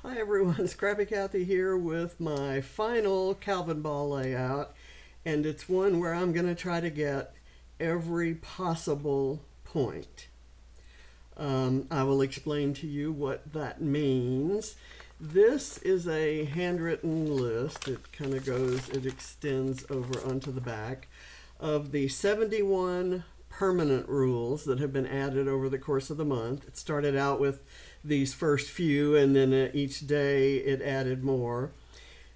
Hi everyone, Scrappy Kathy here with my final Calvinball layout, and it's one where I'm going to try to get every possible point. I will explain to you what that means. This is a handwritten list. It kind of goes, it extends over onto the back of the 71 permanent rules that have been added over the course of the month. It started out with these first few, and then each day it added more.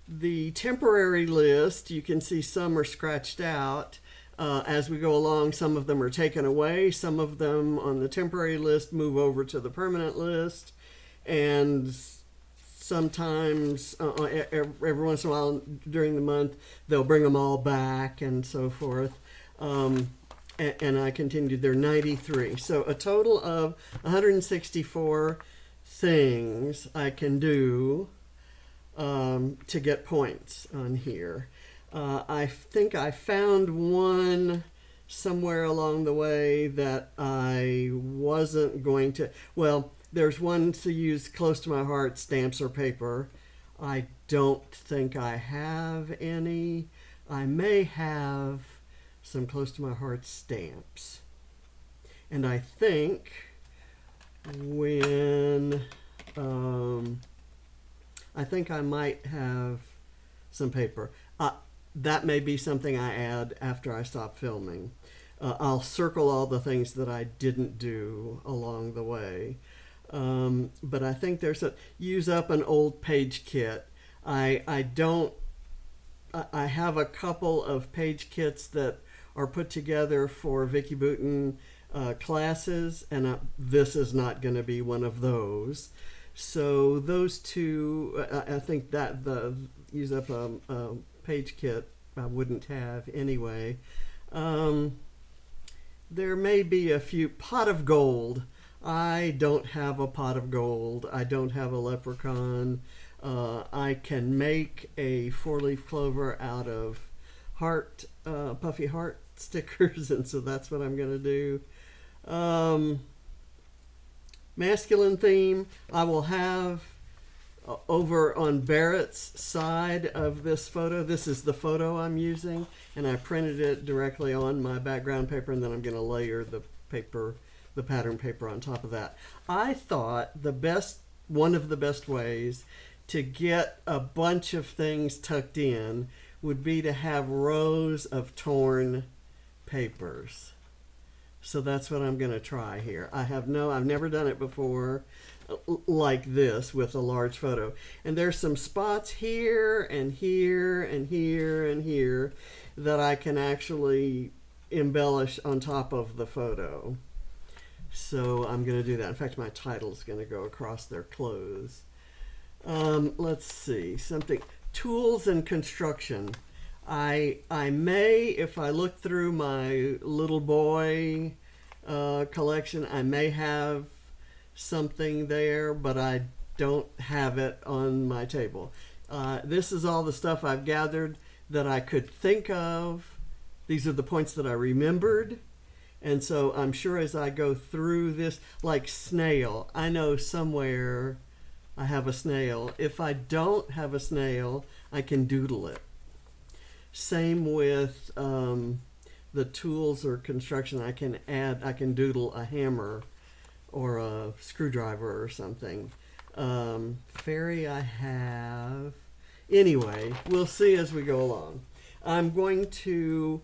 The temporary list, you can see some are scratched out. As we go along, some of them are taken away. Some of them on the temporary list move over to the permanent list. And sometimes, every once in a while during the month, they'll bring them all back and so forth. And I continued. There are 93. So a total of 164 things I can do to get points on here. I think I found one somewhere along the way that I wasn't going to. Well, there's one to use close to my heart, stamps or paper. I don't think I have any. I may have some close to my heart stamps. And I think when I think I might have some paper. That may be something I add after I stop filming. I'll circle all the things that I didn't do along the way. But I think there's use up an old page kit. I have a couple of page kits that are put together for Vicky Boutin classes, and this is not going to be one of those. So those two, I think that the use up a page kit I wouldn't have anyway. There may be a few. Pot of gold. I don't have a pot of gold. I don't have a leprechaun. I can make a 4-leaf clover out of heart, puffy heart stickers, and so that's what I'm going to do. Masculine theme, I will have over on Barrett's side of this photo. This is the photo I'm using, and I printed it directly on my background paper, and then I'm going to layer the paper, the pattern paper on top of that. I thought one of the best ways to get a bunch of things tucked in would be to have rows of torn papers. So that's what I'm going to try here. I've never done it before like this with a large photo. And there's some spots here and here and here and here that I can actually embellish on top of the photo. So I'm going to do that. In fact, my title is going to go across their clothes. Let's see, tools and construction. I may, if I look through my little boy collection, I may have something there, but I don't have it on my table. This is all the stuff I've gathered that I could think of. These are the points that I remembered. And so I'm sure as I go through this, like snail, I know somewhere I have a snail. If I don't have a snail, I can doodle it. Same with the tools or construction. I can doodle a hammer or a screwdriver or something. Fairy I have. Anyway, we'll see as we go along. I'm going to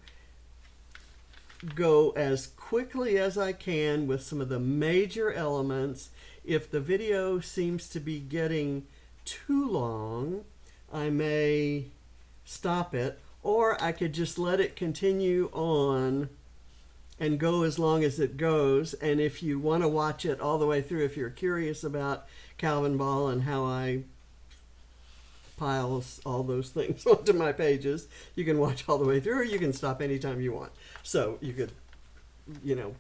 go as quickly as I can with some of the major elements. If the video seems to be getting too long, I may stop it, or I could just let it continue on and go as long as it goes. And if you want to watch it all the way through, if you're curious about Calvinball and how I pile all those things onto my pages, you can watch all the way through, or you can stop anytime you want. So you could,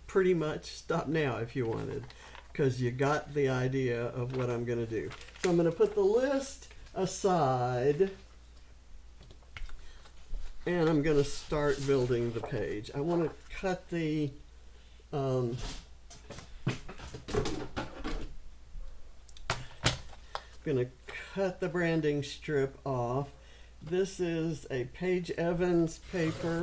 pretty much stop now if you wanted, because you got the idea of what I'm going to do. So I'm going to put the list aside, and I'm going to start building the page. I want to cut the going to cut the branding strip off. This is a Page Evans paper,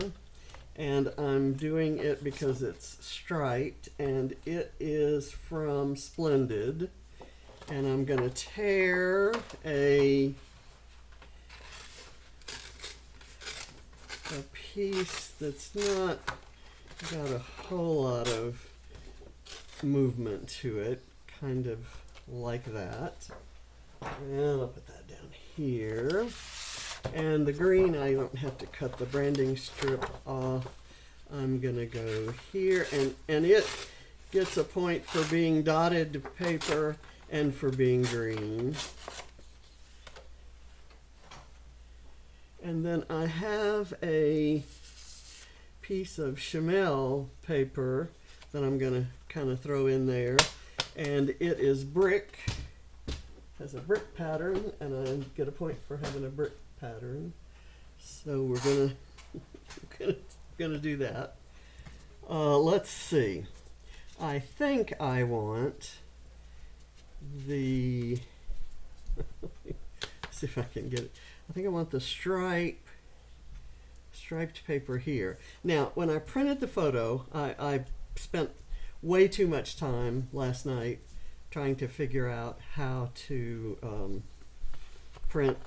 and I'm doing it because it's striped, and it is from Splendid. And I'm going to tear a piece that's not got a whole lot of movement to it, kind of like that. And I'll put that down here. And the green, I don't have to cut the branding strip off. I'm going to go here, and it gets a point for being dotted paper and for being green. And then I have a piece of Chamel paper that I'm going to kind of throw in there. And it is brick, has a brick pattern, and I get a point for having a brick pattern. So we're gonna do that. Let's see. I think I want the see if I can get it. I think I want the striped paper here. Now, when I printed the photo, I spent way too much time last night trying to figure out how to print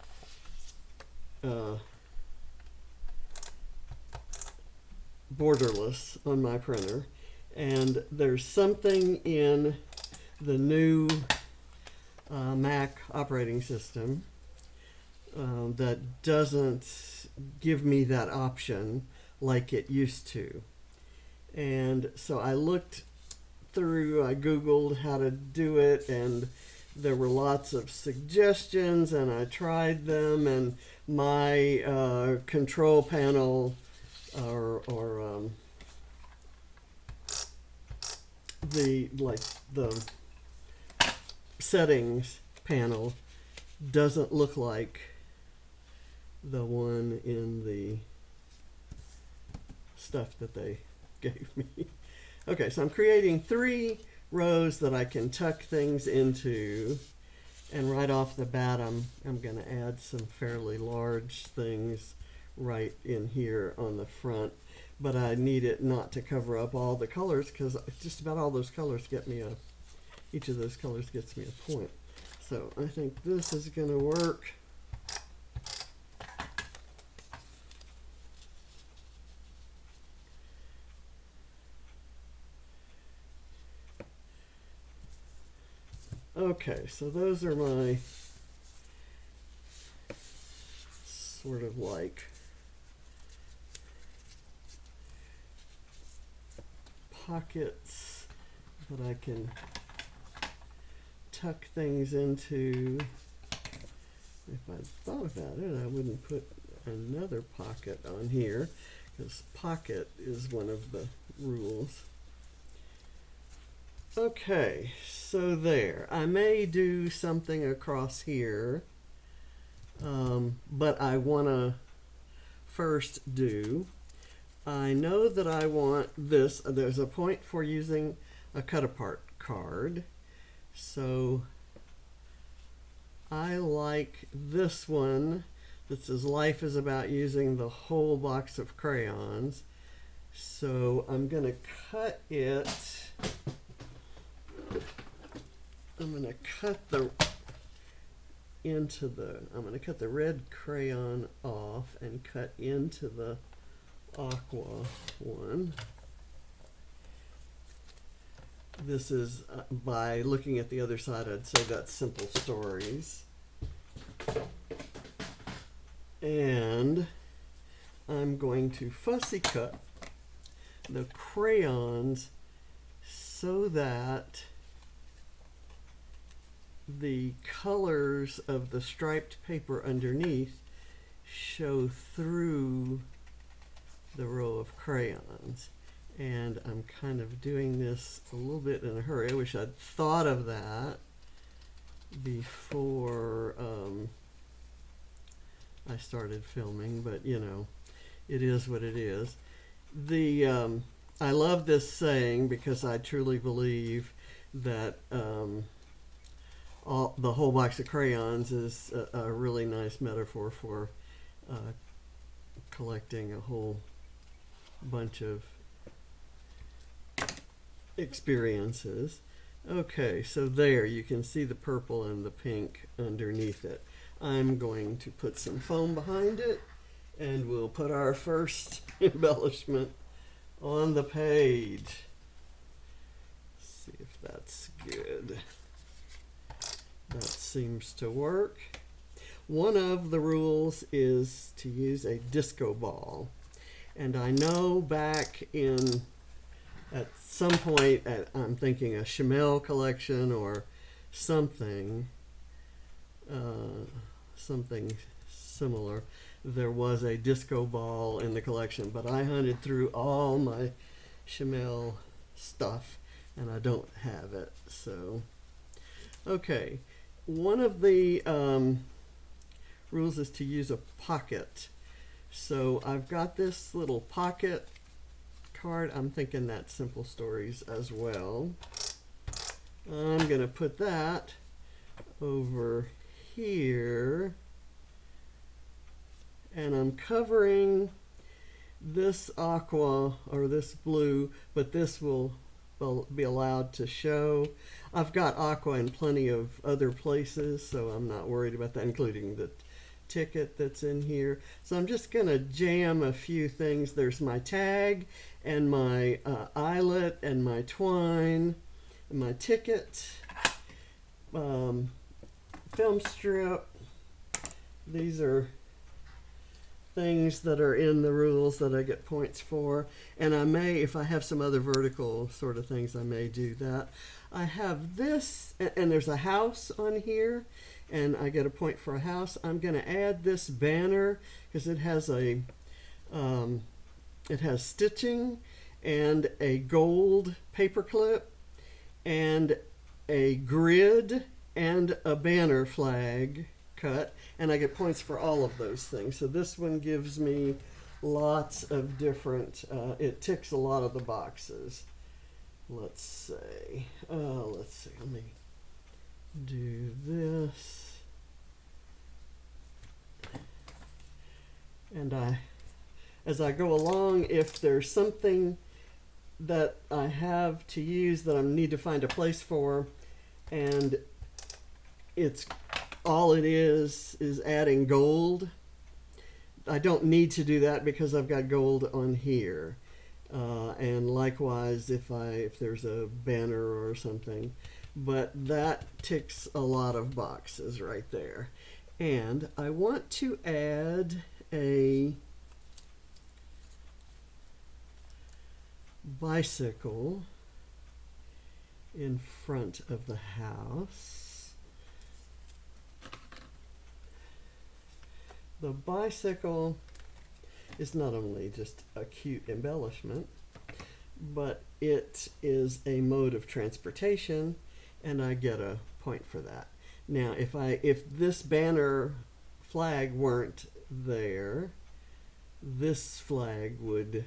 borderless on my printer, and there's something in the new Mac operating system that doesn't give me that option like it used to. And so I looked through, I Googled how to do it, and there were lots of suggestions, and I tried them, and my control panel or the settings panel doesn't look like the one in the stuff that they gave me. Okay, so I'm creating 3 rows that I can tuck things into, and right off the bat I'm going to add some fairly large things right in here on the front, but I need it not to cover up all the colors, because just about all those colors get me each of those colors gets me a point. So I think this is going to work. Okay, so those are my sort of like pockets that I can tuck things into. If I thought about it, I wouldn't put another pocket on here, because pocket is one of the rules. Okay, so there. I may do something across here, but I want to first I know that I want this. There's a point for using a cut-apart card. So I like this one that says life is about using the whole box of crayons. So I'm going to cut it. I'm going to cut I'm going to cut the red crayon off and cut into the aqua one. This is, by looking at the other side, I'd say that's Simple Stories. And I'm going to fussy cut the crayons so that the colors of the striped paper underneath show through the row of crayons. And I'm kind of doing this a little bit in a hurry. I wish I'd thought of that before I started filming, but you know, it is what it is. I love this saying because I truly believe that the whole box of crayons is a really nice metaphor for collecting a whole bunch of experiences. Okay, so there you can see the purple and the pink underneath it. I'm going to put some foam behind it, and we'll put our first embellishment on the page. See if that's good. That seems to work. One of the rules is to use a disco ball. And I know back in, at some point, I'm thinking a Chamel collection or something, something similar, there was a disco ball in the collection, but I hunted through all my Chamel stuff and I don't have it. So, okay. One of the rules is to use a pocket. So I've got this little pocket card. I'm thinking that's Simple Stories as well. I'm going to put that over here. And I'm covering this aqua or this blue, but this will be allowed to show. I've got aqua in plenty of other places, so I'm not worried about that, including the ticket that's in here. So I'm just going to jam a few things. There's my tag and my eyelet and my twine and my ticket, film strip. These are things that are in the rules that I get points for, and I may, if I have some other vertical sort of things, I may do that. I have this, and there's a house on here, and I get a point for a house. I'm going to add this banner because it has a it has stitching and a gold paper clip and a grid and a banner flag cut, and I get points for all of those things. So this one gives me lots of different, it ticks a lot of the boxes. Let's see, let me do this. And as I go along, if there's something that I have to use that I need to find a place for, and it's all it is adding gold, I don't need to do that because I've got gold on here. And likewise, if there's a banner or something, but that ticks a lot of boxes right there. And I want to add a bicycle in front of the house. The bicycle is not only just a cute embellishment, but it is a mode of transportation, and I get a point for that. Now, if this banner flag weren't there, this flag would,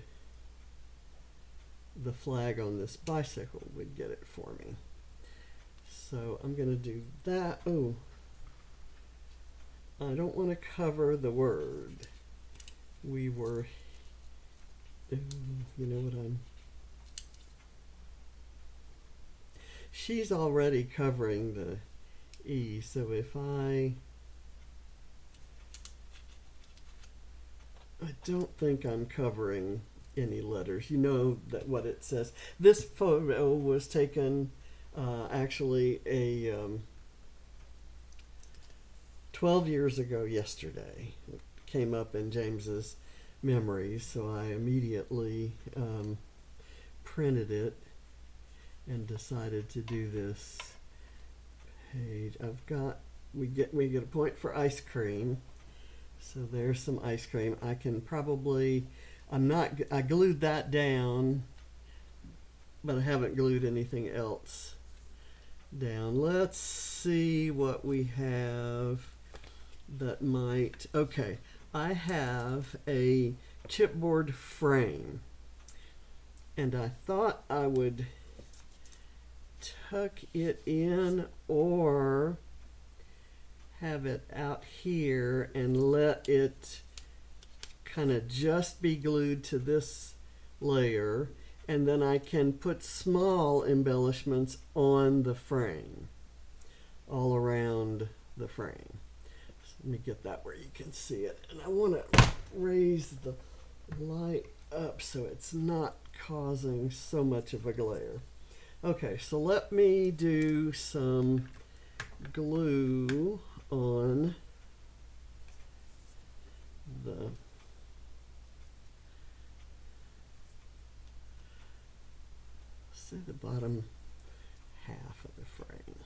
the flag on this bicycle would get it for me. So I'm going to do that. Oh, I don't want to cover the word. We were, you know what she's already covering the E, so if I don't think I'm covering any letters. You know that what it says. This photo was taken actually 12 years ago yesterday. It came up in James's memories, so I immediately printed it and decided to do this page. We get a point for ice cream. So there's some ice cream. I can probably, I glued that down, but I haven't glued anything else down. Let's see what we have that might, okay. I have a chipboard frame, and I thought I would tuck it in, or have it out here and let it kind of just be glued to this layer, and then I can put small embellishments on the frame, all around the frame. So let me get that where you can see it, and I want to raise the light up so it's not causing so much of a glare. Okay, so let me do some glue on the bottom half of the frame.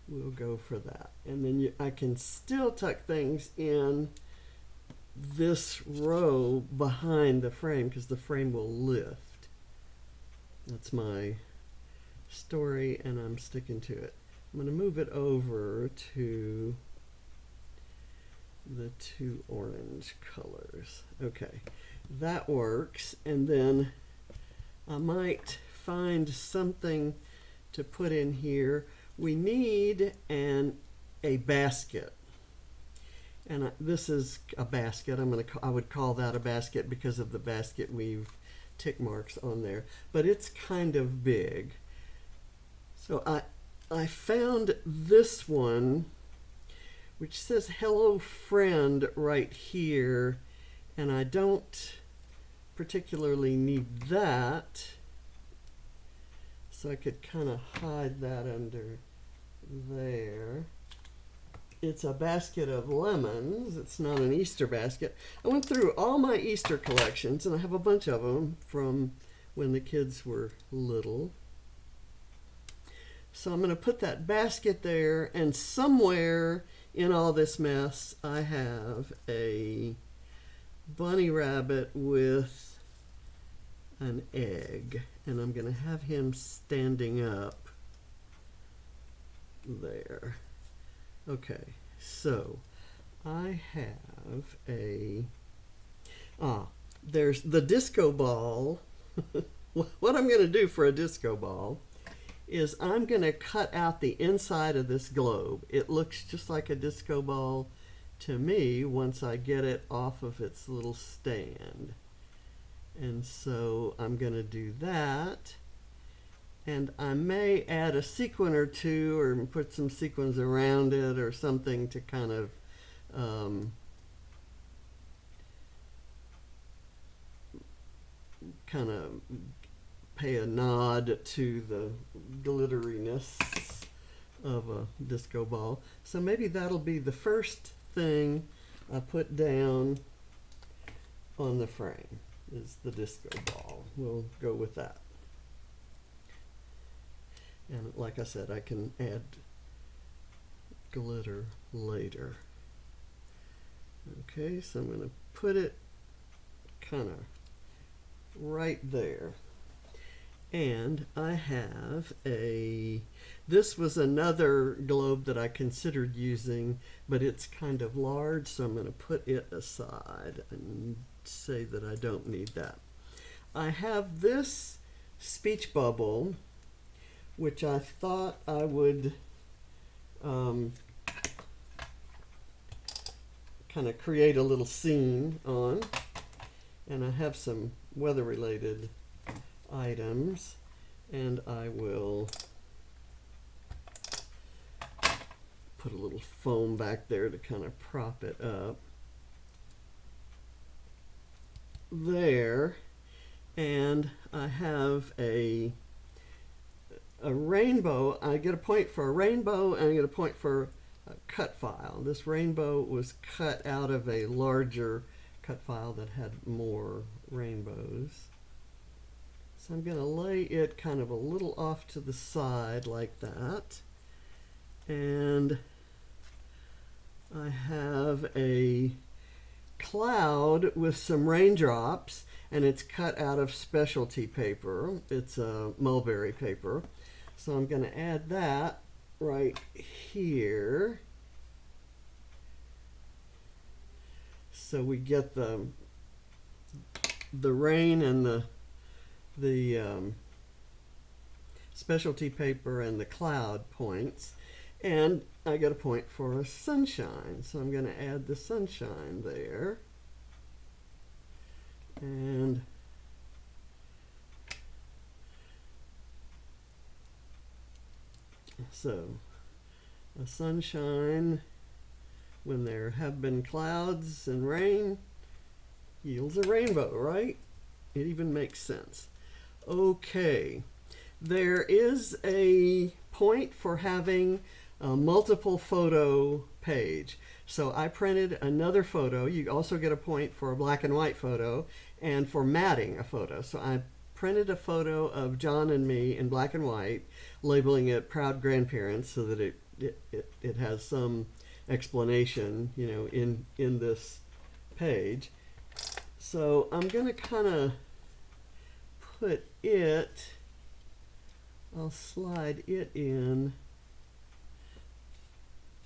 We'll go for that, and then I can still tuck things in this row behind the frame because the frame will lift. That's my story, and I'm sticking to it. I'm going to move it over to the two orange colors. Okay, that works, and then I might find something to put in here. We need a basket, and this is a basket. I would call that a basket because of the basket weave tick marks on there, but it's kind of big. So I found this one, which says hello friend right here, and I don't particularly need that, so I could kind of hide that under there. It's a basket of lemons. It's not an Easter basket. I went through all my Easter collections, and I have a bunch of them from when the kids were little. So I'm going to put that basket there, and somewhere in all this mess I have a bunny rabbit with an egg, and I'm going to have him standing up there. Okay, so I have there's the disco ball. What I'm going to do for a disco ball is I'm going to cut out the inside of this globe. It looks just like a disco ball to me once I get it off of its little stand. And so I'm going to do that. And I may add a sequin or two, or put some sequins around it or something to kind of pay a nod to the glitteriness of a disco ball. So maybe that'll be the first thing I put down on the frame, is the disco ball. We'll go with that. And like I said, I can add glitter later. Okay, so I'm going to put it kind of right there. And I have this was another globe that I considered using, but it's kind of large, so I'm going to put it aside and say that I don't need that. I have this speech bubble, which I thought I would kind of create a little scene on. And I have some weather-related items, and I will put a little foam back there to kind of prop it up there. And I have a rainbow. I get a point for a rainbow, and I get a point for a cut file. This rainbow was cut out of a larger cut file that had more rainbows. So I'm going to lay it kind of a little off to the side like that. And I have a cloud with some raindrops, and it's cut out of specialty paper. It's a mulberry paper. So I'm going to add that right here. So we get the rain and the specialty paper and the cloud points. And I get a point for a sunshine. So I'm going to add the sunshine there. And so a sunshine, when there have been clouds and rain, yields a rainbow, right? It even makes sense. Okay, there is a point for having a multiple photo page. So I printed another photo. You also get a point for a black and white photo and for matting a photo. So I printed a photo of John and me in black and white, labeling it Proud Grandparents so that it has some explanation, you know, in this page. So I'm going to kind of put it, I'll slide it in.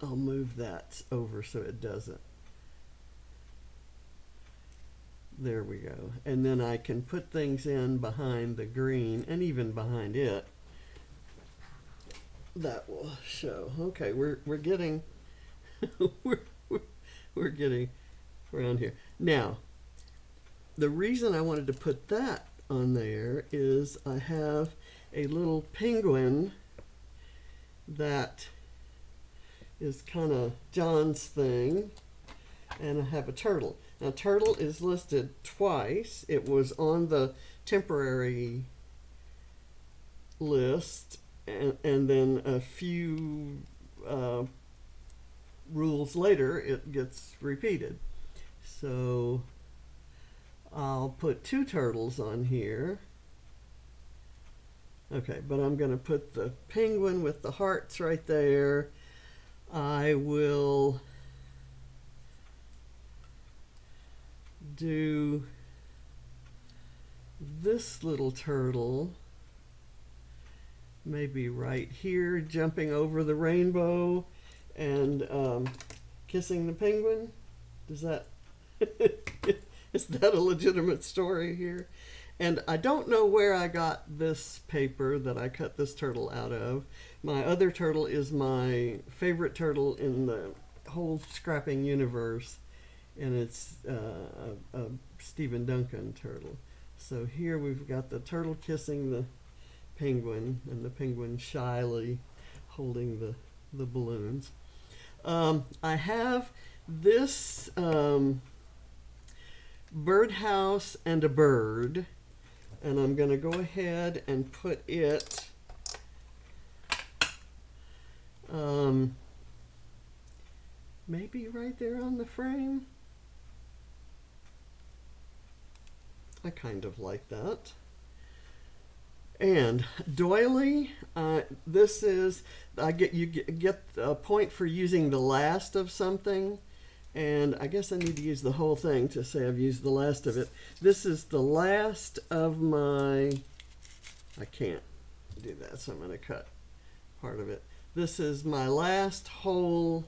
I'll move that over so it doesn't. There we go. And then I can put things in behind the green and even behind it. That will show. Okay, we're getting we're getting around here. Now, the reason I wanted to put that on there is I have a little penguin that is kind of John's thing, and I have a turtle. Now, turtle is listed twice. It was on the temporary list, and then a few rules later, it gets repeated. So I'll put two turtles on here. Okay, but I'm going to put the penguin with the hearts right there. I will do this little turtle maybe right here, jumping over the rainbow and kissing the penguin. Does that is that a legitimate story here? And I don't know where I got this paper that I cut this turtle out of. My other turtle is my favorite turtle in the whole scrapping universe, and it's a Stephen Duncan turtle. So here we've got the turtle kissing the penguin, and the penguin shyly holding the balloons. I have this birdhouse and a bird, and I'm going to go ahead and put it maybe right there on the frame. I kind of like that. And doily, this is, you get a point for using the last of something, and I guess I need to use the whole thing to say I've used the last of it. This is the last of my, I can't do that, so I'm going to cut part of it. This is my last whole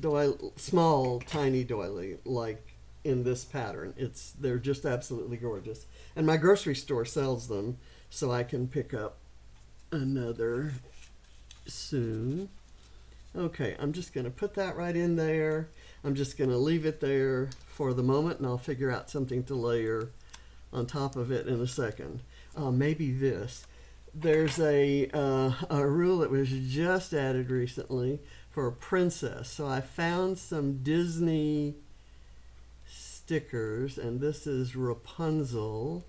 doily, small, tiny doily, like in this pattern. They're just absolutely gorgeous. And my grocery store sells them, so I can pick up another soon. Okay, I'm just going to put that right in there. I'm just going to leave it there for the moment, and I'll figure out something to layer on top of it in a second. Maybe this. There's a rule that was just added recently for a princess. So I found some Disney stickers, and this is Rapunzel.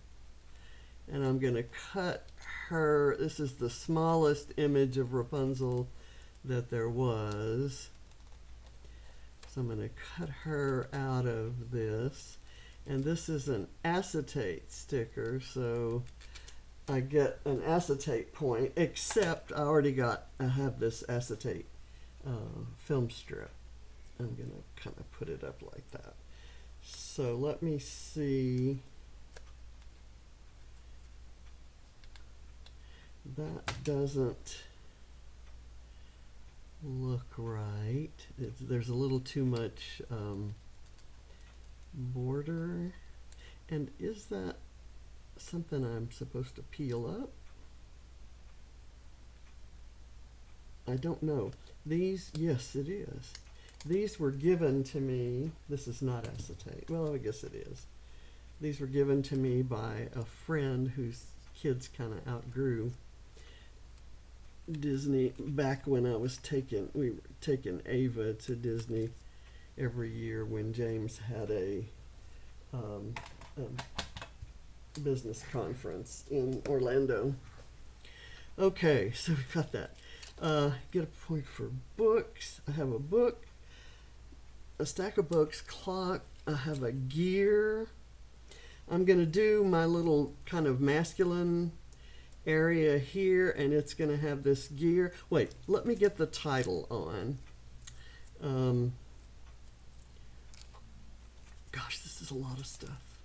And I'm going to cut her. This is the smallest image of Rapunzel that there was. So I'm going to cut her out of this. And this is an acetate sticker, so I get an acetate point, except I have this acetate film strip. I'm going to kind of put it up like that. So let me see. That doesn't look right. There's a little too much border. And is that something I'm supposed to peel up? I don't know. These, yes, it is. These were given to me. This is not acetate. Well, I guess it is. These were given to me by a friend whose kids kind of outgrew Disney back when we were taking Ava to Disney every year when James had a business conference in Orlando. Okay, so we've got that. Get a point for books. I have a book, a stack of books, clock. I have a gear. I'm going to do my little kind of masculine area here, and it's going to have this gear. Wait, let me get the title on. Gosh, this is a lot of stuff.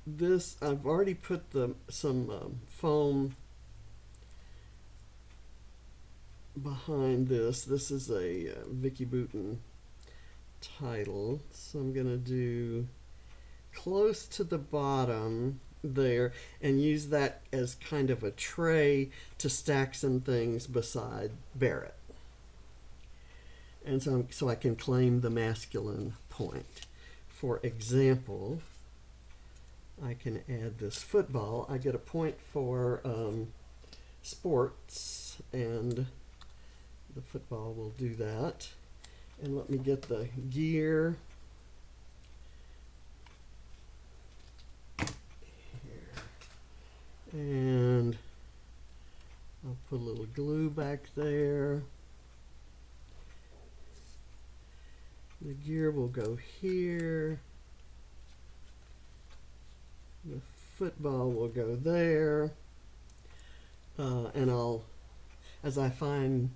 This, I've already put some foam behind this. This is a Vicky Boutin title, so I'm going to do close to the bottom there and use that as kind of a tray to stack some things beside Barrett. And so I can claim the masculine point. For example, I can add this football. I get a point for sports, and the football will do that. And let me get the gear. Here. And I'll put a little glue back there. The gear will go here. The football will go there. And as I find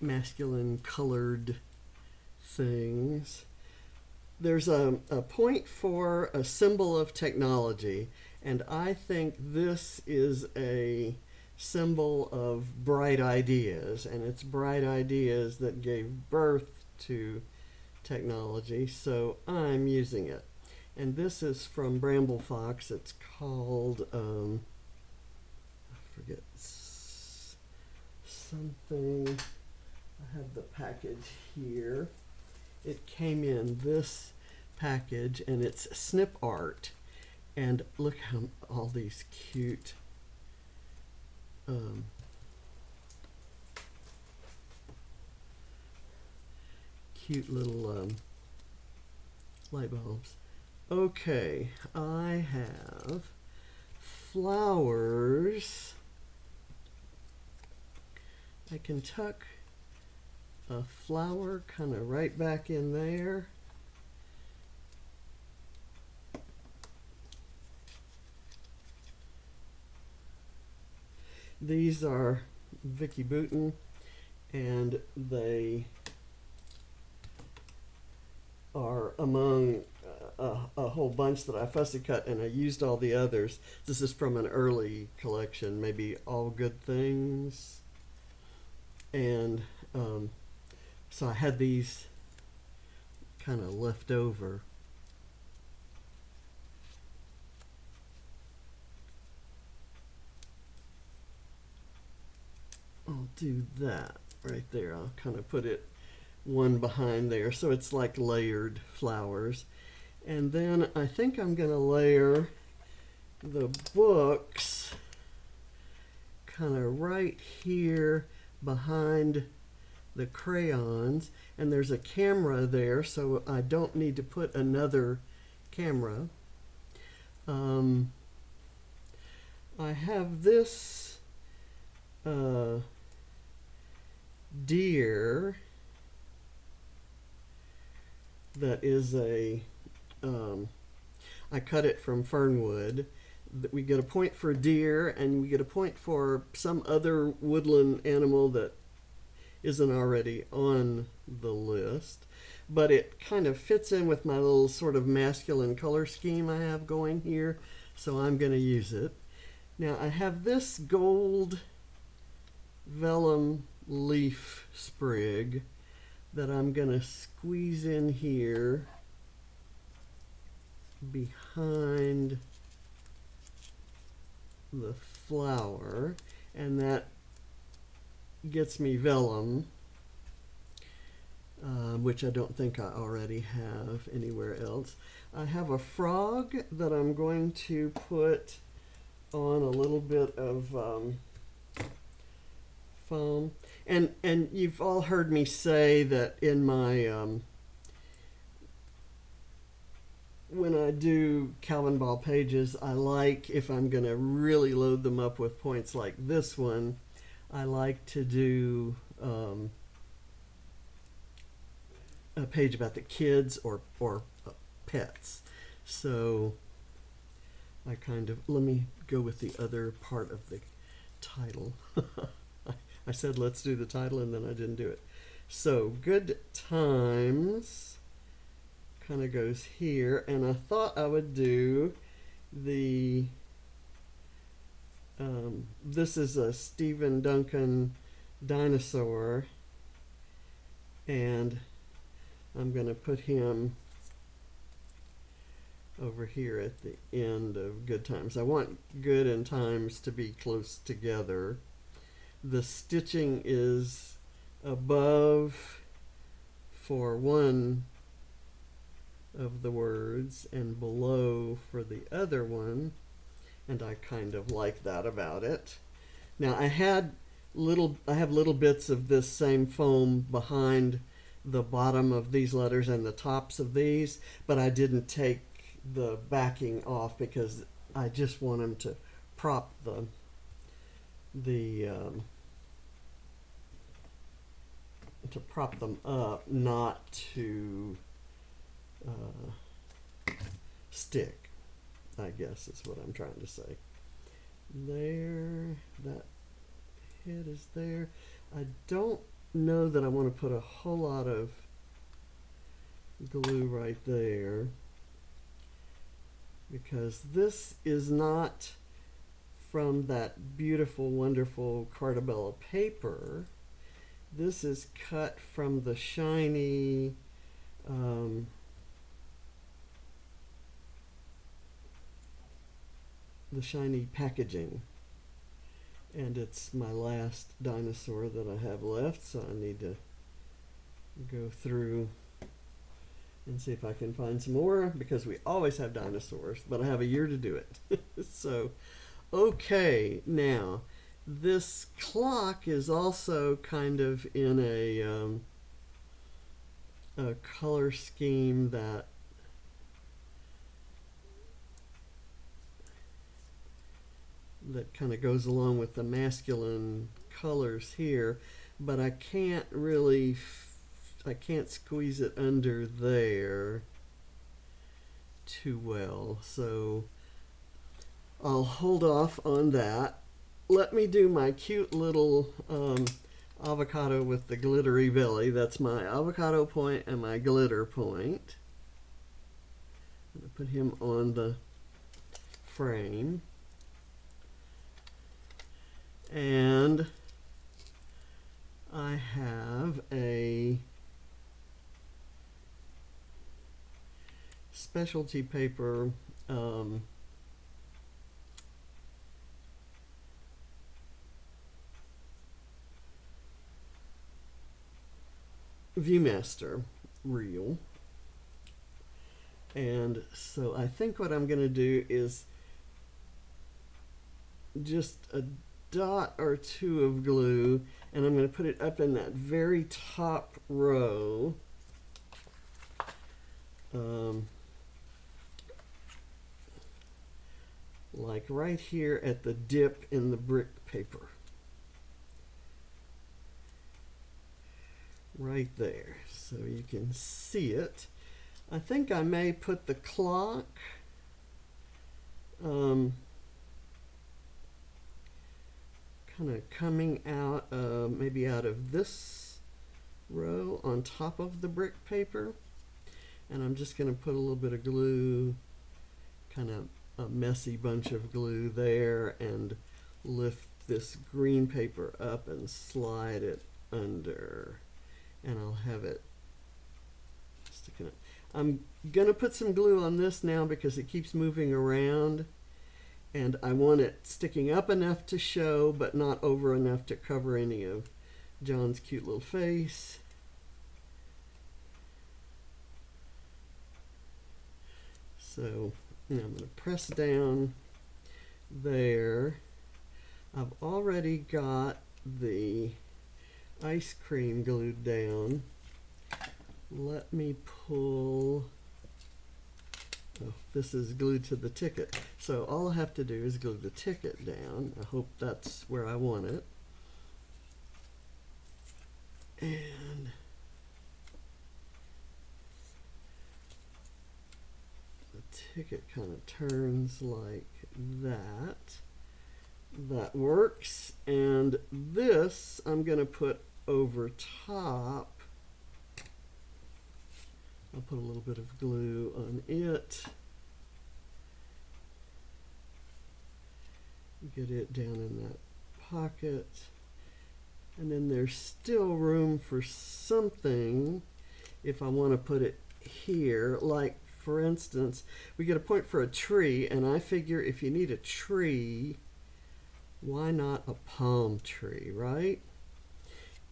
masculine colored things, there's a point for a symbol of technology, and I think this is a symbol of bright ideas, and it's bright ideas that gave birth to technology, so I'm using it. And this is from Bramble Fox. It's called I forget something. I have the package here. It came in this package, and it's snip art. And look how all these cute little light bulbs. Okay, I have flowers. I can tuck a flower kind of right back in there. These are Vicky Boutin, and they are among a whole bunch that I fussy cut, and I used all the others. This is from an early collection, maybe All Good Things. And so I had these kind of left over. I'll do that right there. I'll kind of put it one behind there, so it's like layered flowers. And then I think I'm going to layer the books kind of right here behind the crayons, and there's a camera there, so I don't need to put another camera. I have this deer that is I cut it from fernwood. We get a point for deer, and we get a point for some other woodland animal that isn't already on the list, but it kind of fits in with my little sort of masculine color scheme I have going here, so I'm going to use it. Now I have this gold vellum leaf sprig that I'm going to squeeze in here behind the flower, and that gets me vellum, which I don't think I already have anywhere else. I have a frog that I'm going to put on a little bit of foam. And you've all heard me say that in my when I do Calvinball pages, I like, if I'm going to really load them up with points like this one, I like to do a page about the kids or pets. So I kind of, let me go with the other part of the title. I said let's do the title and then I didn't do it. So good times kind of goes here, and I thought I would do the this is a Stephen Duncan Dinosaur, and I'm going to put him over here at the end of good times. I want good and times to be close together. The stitching is above for one of the words and below for the other one, and I kind of like that about it. Now I have little bits of this same foam behind the bottom of these letters and the tops of these, but I didn't take the backing off because I just want them to prop to prop them up, not to stick, I guess is what I'm trying to say. There, that head is there. I don't know that I want to put a whole lot of glue right there, because this is not from that beautiful, wonderful Cartabella paper. This is cut from the shiny packaging, and it's my last dinosaur that I have left, so I need to go through and see if I can find some more, because we always have dinosaurs, but I have a year to do it. So okay, now this clock is also kind of in a color scheme that kind of goes along with the masculine colors here, but I can't really, I can't squeeze it under there too well, so I'll hold off on that. Let me do my cute little avocado with the glittery belly. That's my avocado point and my glitter point. I'm going to put him on the frame. And I have a specialty paper Viewmaster reel, and so I think what I'm going to do is just a dot or two of glue, and I'm going to put it up in that very top row, like right here at the dip in the brick paper, right there, so you can see it. I think I may put the clock kind of coming out, maybe out of this row on top of the brick paper, and I'm just going to put a little bit of glue, kind of a messy bunch of glue there, and lift this green paper up and slide it under, and I'll have it sticking up. I'm going to put some glue on this now because it keeps moving around, and I want it sticking up enough to show but not over enough to cover any of John's cute little face. So now I'm going to press down there. I've already got the ice cream glued down. Let me pull. Oh, this is glued to the ticket. So all I have to do is glue the ticket down. I hope that's where I want it. And the ticket kind of turns like that. That works. And this I'm going to put over top. I'll put a little bit of glue on it. Get it down in that pocket. And then there's still room for something if I want to put it here. Like, for instance, we get a point for a tree, and I figure if you need a tree, why not a palm tree, right?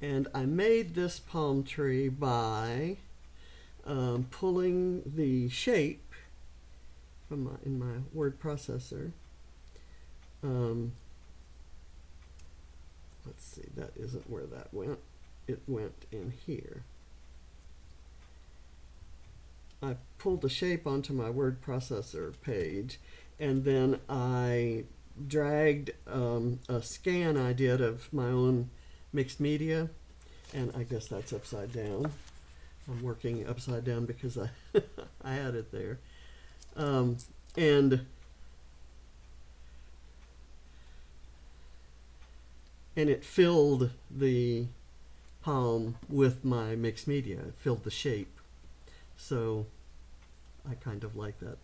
And I made this palm tree by pulling the shape from in my word processor. Let's see, that isn't where that went. It went in here. I pulled the shape onto my word processor page, and then I dragged a scan I did of my own mixed media, and I guess that's upside down. I'm working upside down because I I had it there. And it filled the palm with my mixed media. It filled the shape. So I kind of like that.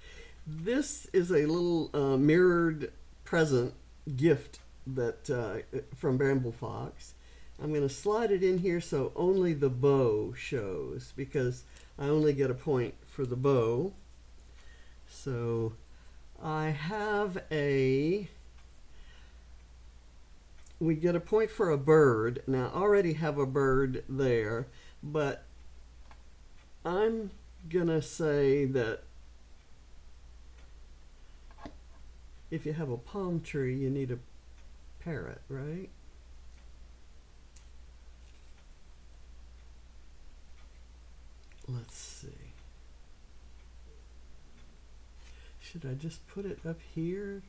This is a little mirrored present gift that from Bramble Fox. I'm going to slide it in here so only the bow shows, because I only get a point for the bow. So I have we get a point for a bird. Now I already have a bird there, but I'm going to say that if you have a palm tree, you need a parrot, right? Let's see. Should I just put it up here,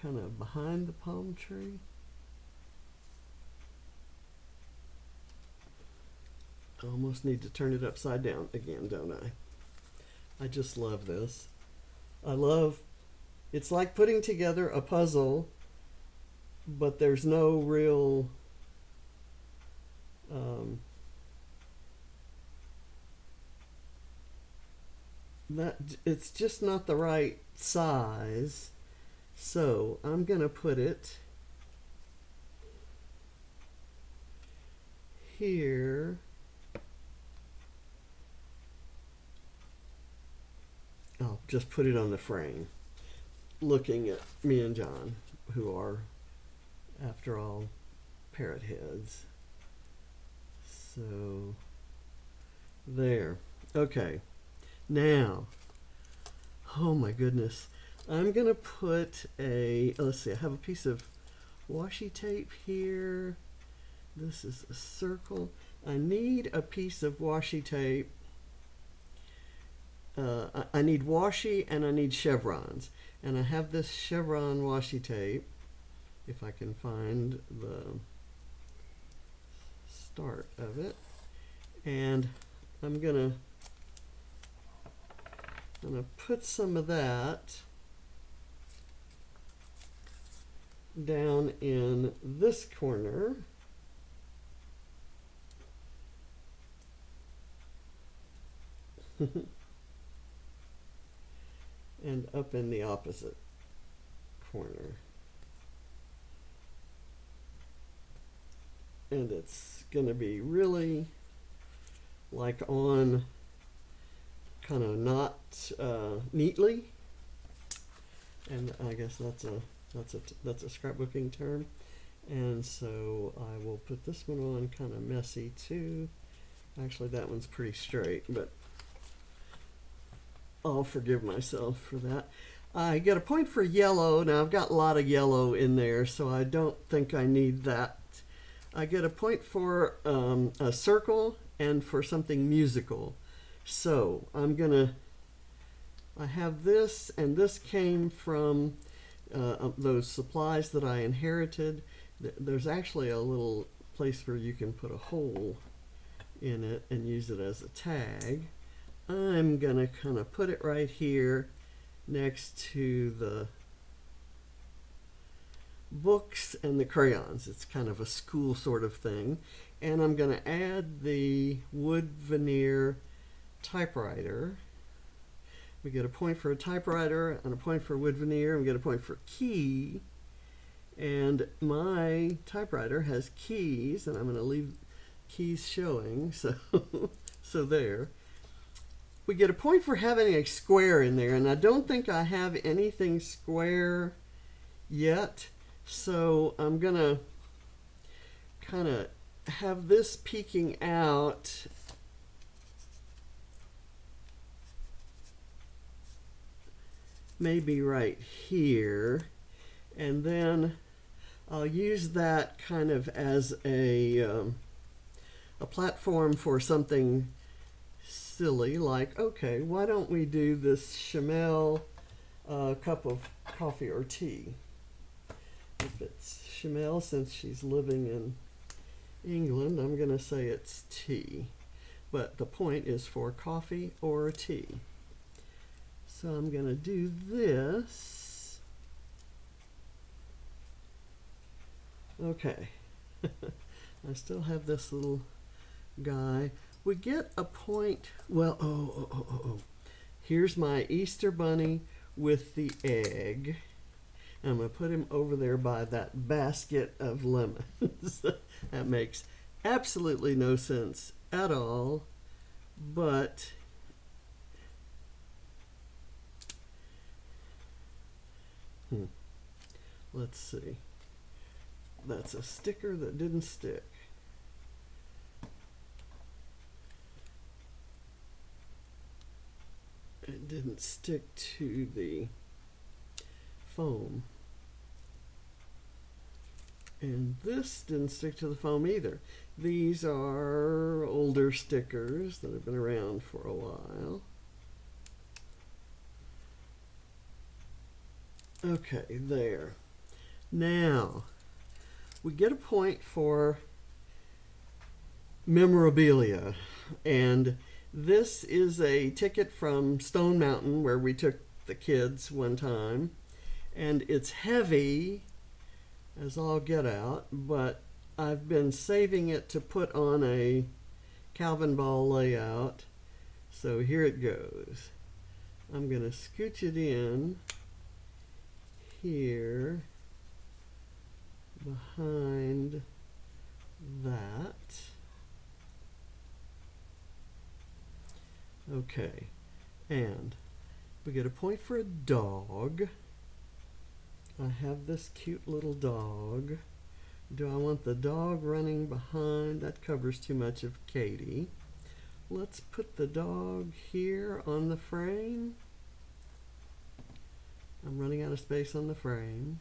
kind of behind the palm tree? I almost need to turn it upside down again, don't I? I just love this. It's like putting together a puzzle, but there's no real it's just not the right size. So I'm gonna put it here. I'll just put it on the frame, looking at me and John, who are, after all, parrot heads. So there. Okay. Now, oh my goodness, I'm going to put let's see, I have a piece of washi tape here. This is a circle. I need a piece of washi tape. I need washi and I need chevrons. And I have this chevron washi tape, if I can find the start of it. And I'm going to put some of that down in this corner. And up in the opposite corner. And it's going to be really like on kind of not neatly, and I guess that's a scrapbooking term. And so I will put this one on kind of messy too. Actually, that one's pretty straight, but I'll forgive myself for that. I get a point for yellow. Now I've got a lot of yellow in there, so I don't think I need that. I get a point for a circle and for something musical. So I have this, and this came from those supplies that I inherited. There's actually a little place where you can put a hole in it and use it as a tag. I'm gonna kind of put it right here next to the books and the crayons. It's kind of a school sort of thing. And I'm gonna add the wood veneer typewriter. We get a point for a typewriter and a point for wood veneer, and we get a point for key. And my typewriter has keys, and I'm going to leave keys showing, so so there. We get a point for having a square in there, and I don't think I have anything square yet, so I'm going to kind of have this peeking out. Maybe right here, and then I'll use that kind of as a platform for something silly, like, okay, why don't we do this Chamel cup of coffee or tea? If it's Chamel, since she's living in England, I'm going to say it's tea, but the point is for coffee or tea. So I'm going to do this. Okay. I still have this little guy. We get a point. Well, here's my Easter bunny with the egg. I'm going to put him over there by that basket of lemons. That makes absolutely no sense at all, but let's see. That's a sticker that didn't stick. It didn't stick to the foam. And this didn't stick to the foam either. These are older stickers that have been around for a while. Okay, there. Now, we get a point for memorabilia, and this is a ticket from Stone Mountain where we took the kids one time, and it's heavy as all get out, but I've been saving it to put on a Calvinball layout, so here it goes. I'm going to scooch it in here behind that. Okay, and we get a point for a dog. I have this cute little dog. Do I want the dog running behind? That covers too much of Katie. Let's put the dog here on the frame. I'm running out of space on the frame.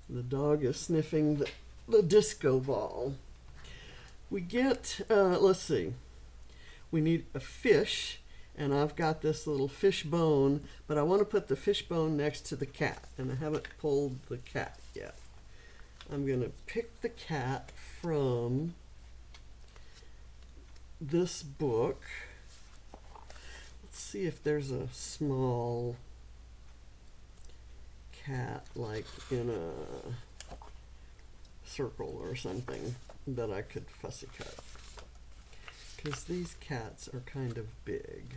The dog is sniffing the disco ball. We get, let's see, we need a fish, and I've got this little fish bone, but I want to put the fish bone next to the cat, and I haven't pulled the cat yet. I'm going to pick the cat from this book. Let's see if there's a small cat, like in a circle or something, that I could fussy cut, because these cats are kind of big.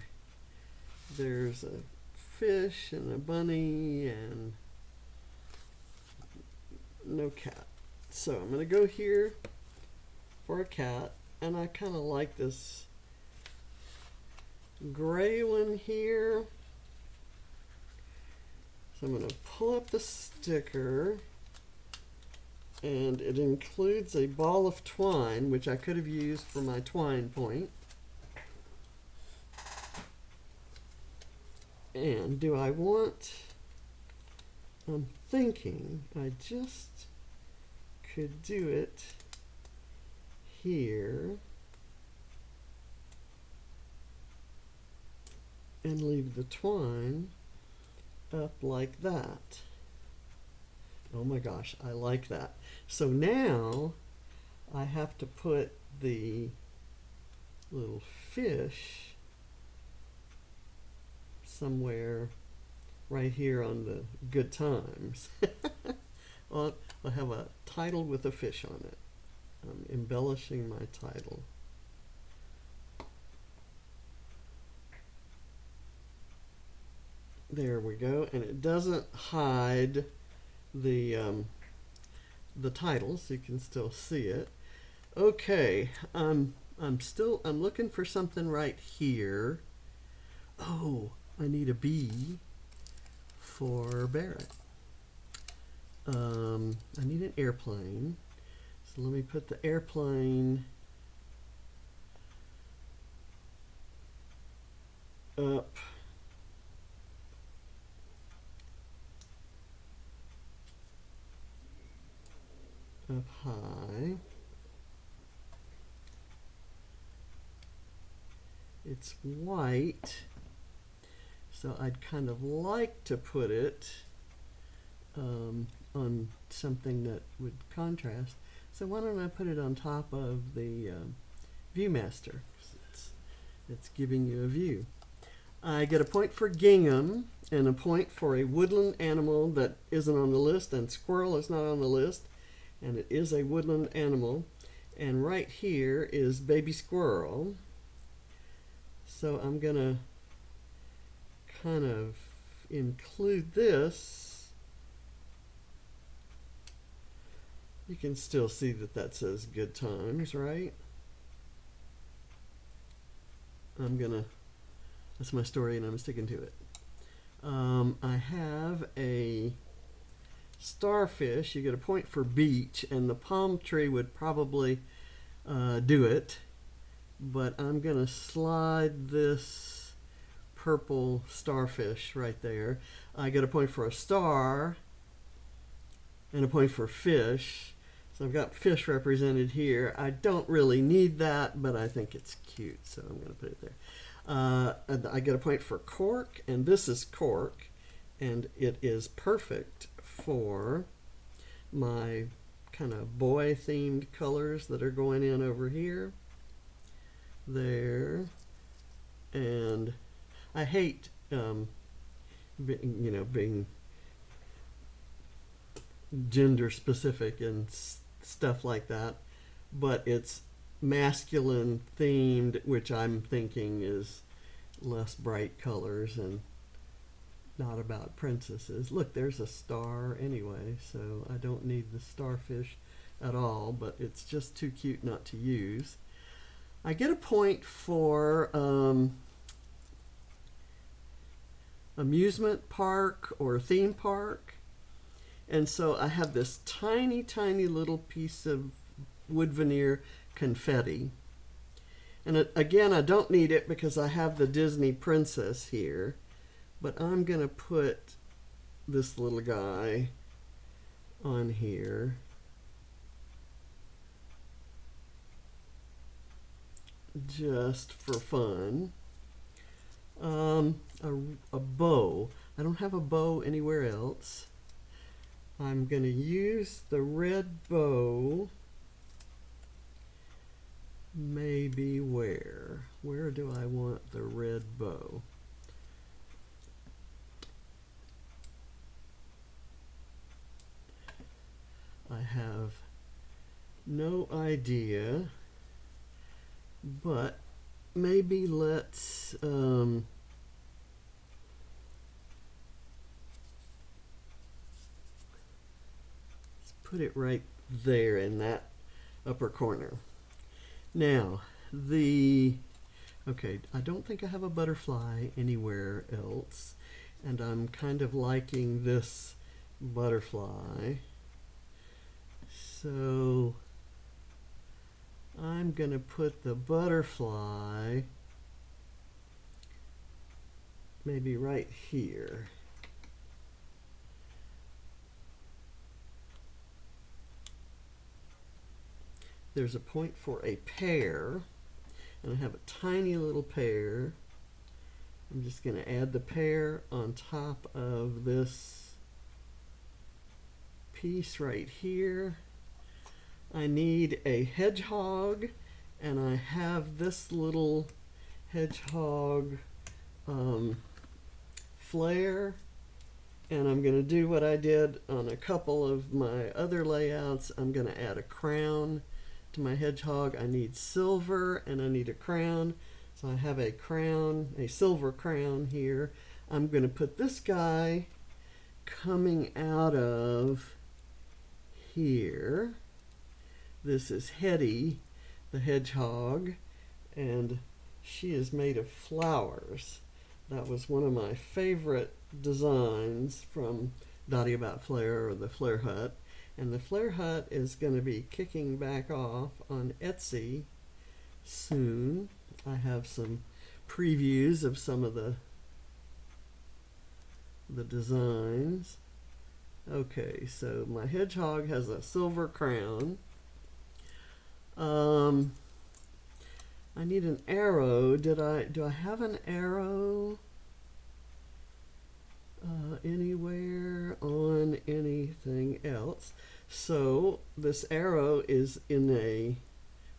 There's a fish and a bunny and no cat. So I'm going to go here for a cat, and I kind of like this gray one here. So I'm going to pull up the sticker, and it includes a ball of twine, which I could have used for my twine point. And do I want, I'm thinking I just could do it here and leave the twine up like that. Oh my gosh, I like that. So now I have to put the little fish somewhere right here on the good times. I'll have a title with a fish on it. I'm embellishing my title. There we go, and it doesn't hide the title, so you can still see it. Okay, I'm looking for something right here. Oh, I need a B for Barrett. I need an airplane. So let me put the airplane up high. It's white, so I'd kind of like to put it on something that would contrast. So why don't I put it on top of the ViewMaster? It's giving you a view. I get a point for gingham and a point for a woodland animal that isn't on the list, and squirrel is not on the list, and it is a woodland animal. And right here is baby squirrel. So I'm going to kind of include this. You can still see that that says good times, right? That's my story and I'm sticking to it. I have a starfish. You get a point for beach, and the palm tree would probably do it. But I'm going to slide this purple starfish right there. I get a point for a star and a point for fish. So I've got fish represented here. I don't really need that, but I think it's cute, so I'm going to put it there. I get a point for cork, and this is cork, and it is perfect for my kind of boy-themed colors that are going in over here. There, and I hate being gender specific and stuff like that, but it's masculine themed, which I'm thinking is less bright colors and not about princesses. Look, there's a star anyway, so I don't need the starfish at all, but it's just too cute not to use. I get a point for amusement park or theme park. And so I have this tiny, tiny little piece of wood veneer confetti. And again, I don't need it because I have the Disney princess here. But I'm going to put this little guy on here. Just for fun. A bow. I don't have a bow anywhere else. I'm going to use the red bow. Maybe where? Where do I want the red bow? I have no idea. But maybe let's put it right there in that upper corner. Now, the Okay, I don't think I have a butterfly anywhere else, and I'm kind of liking this butterfly. So I'm going to put the butterfly maybe right here. There's a point for a pear, and I have a tiny little pear. I'm just going to add the pear on top of this piece right here. I need a hedgehog, and I have this little hedgehog flare, and I'm going to do what I did on a couple of my other layouts. I'm going to add a crown to my hedgehog. I need silver and I need a crown, so I have a crown, a silver crown here. I'm going to put this guy coming out of here. This is Hetty, the hedgehog, and she is made of flowers. That was one of my favorite designs from Dottie About Flare, or the Flare Hut. And the Flare Hut is going to be kicking back off on Etsy soon. I have some previews of some of the designs. Okay, so my hedgehog has a silver crown. I need an arrow. Do I have an arrow anywhere on anything else? So this arrow is in a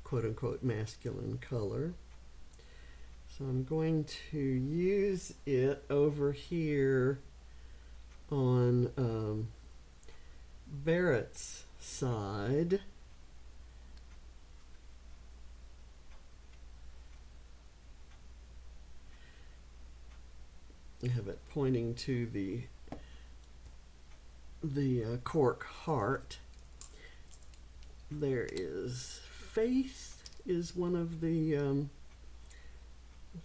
quote-unquote masculine color. So I'm going to use it over here on Barrett's side. I have it pointing to the cork heart. There is faith is one of the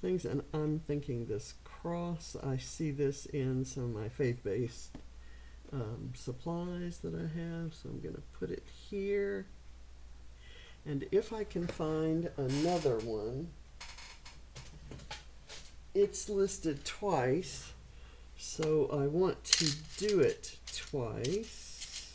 things, and I'm thinking this cross, I see this in some of my faith-based supplies that I have, so I'm going to put it here. And if I can find another one, it's listed twice, so I want to do it twice.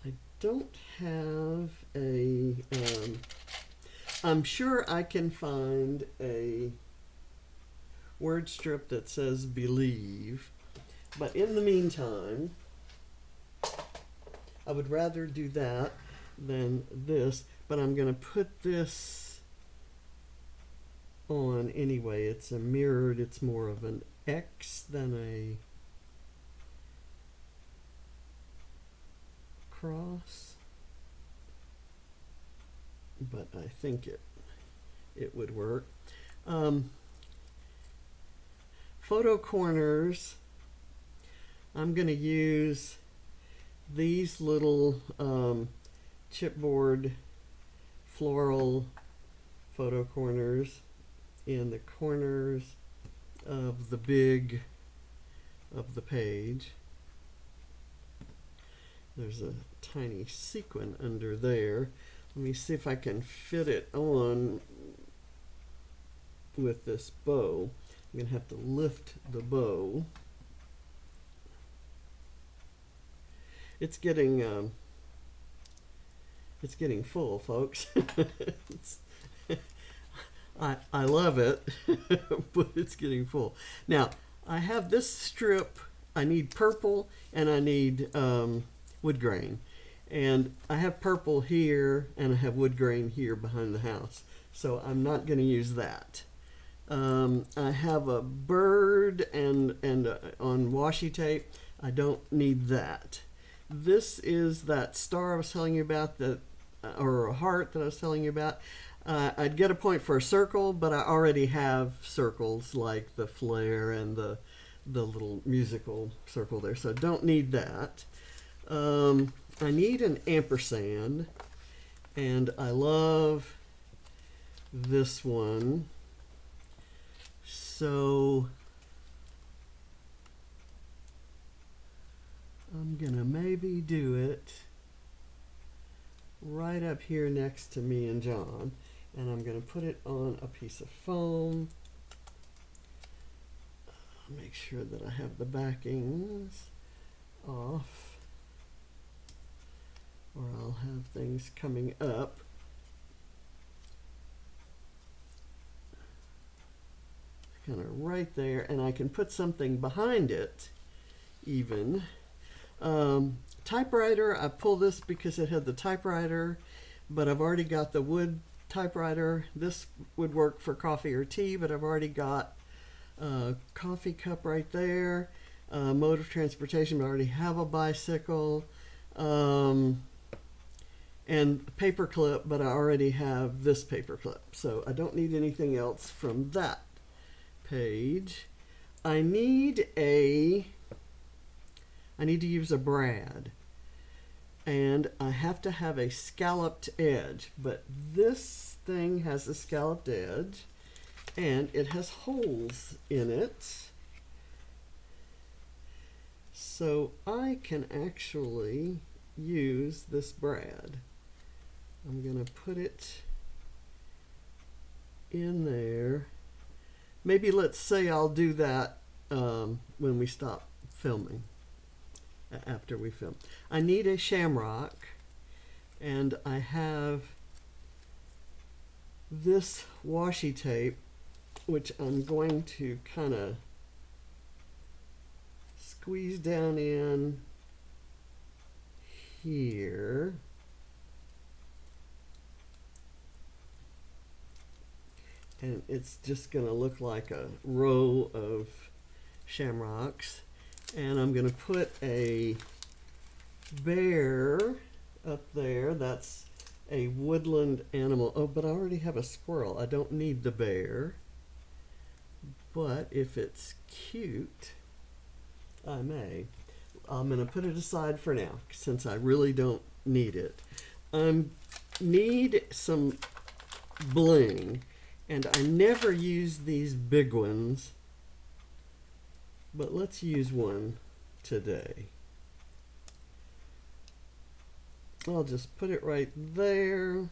I don't have a, I'm sure I can find a word strip that says believe, but in the meantime, I would rather do that than this, but I'm going to put this on anyway. It's a mirrored, it's more of an X than a cross, but I think it would work. Photo corners, I'm going to use these little chipboard floral photo corners in the corners of the page. There's a tiny sequin under there. Let me see if I can fit it on with this bow. I'm going to have to lift the bow. It's getting full, folks. I love it, but it's getting full. Now, I have this strip. I need purple and I need wood grain. And I have purple here and I have wood grain here behind the house. So I'm not going to use that. I have a bird and on washi tape. I don't need that. This is that star I was telling you about, or a heart that I was telling you about. I'd get a point for a circle, but I already have circles like the flare and the the little musical circle there, so I don't need that. I need an ampersand, and I love this one. So I'm gonna maybe do it right up here next to me and John, and I'm gonna put it on a piece of foam. Make sure that I have the backings off, or I'll have things coming up. Kind of right there, and I can put something behind it even. Typewriter, I pulled this because it had the typewriter, but I've already got the wood typewriter. This would work for coffee or tea, but I've already got a coffee cup right there. Mode of transportation, I already have a bicycle. And paper clip, but I already have this paper clip, so I don't need anything else from that page. I need to use a brad, and I have to have a scalloped edge, but this thing has a scalloped edge and it has holes in it, so I can actually use this brad. I'm going to put it in there. Maybe let's say I'll do that when we stop filming, after we film. I need a shamrock, and I have this washi tape, which I'm going to kind of squeeze down in here. And it's just going to look like a row of shamrocks. And I'm going to put a bear up there. That's a woodland animal. Oh, but I already have a squirrel. I don't need the bear. But if it's cute, I may. I'm going to put it aside for now, since I really don't need it. I need some bling. And I never use these big ones, but let's use one today. I'll just put it right there.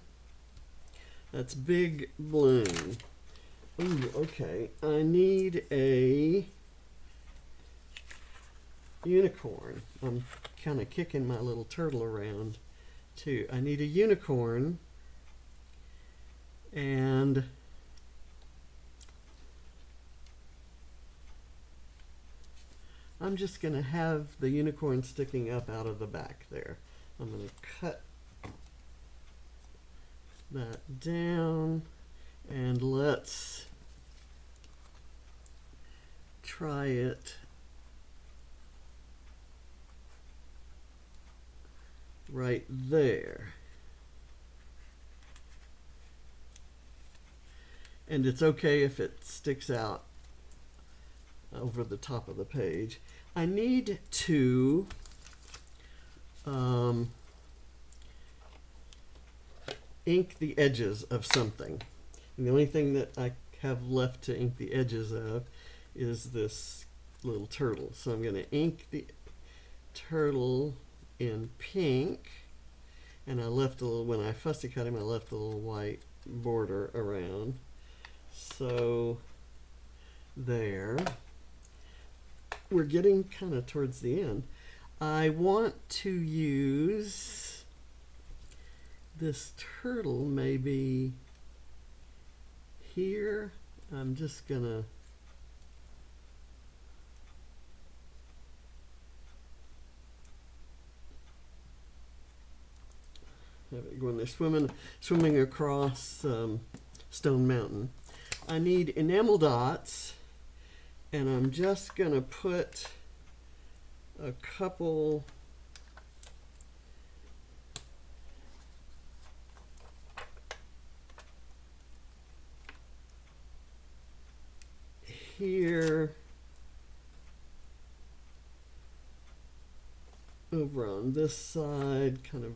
That's big bling. Ooh, okay. I need a unicorn. I'm kind of kicking my little turtle around too. I need a unicorn, and I'm just going to have the unicorn sticking up out of the back there. I'm going to cut that down, and let's try it right there. And it's okay if it sticks out over the top of the page. I need to ink the edges of something. And the only thing that I have left to ink the edges of is this little turtle. So I'm going to ink the turtle in pink. And I left a little, when I fussy cut him, I left a little white border around. So there. We're getting kind of towards the end. I want to use this turtle maybe here. I'm just gonna have it when they're swimming across Stone Mountain. I need enamel dots, and I'm just gonna put a couple here over on this side, kind of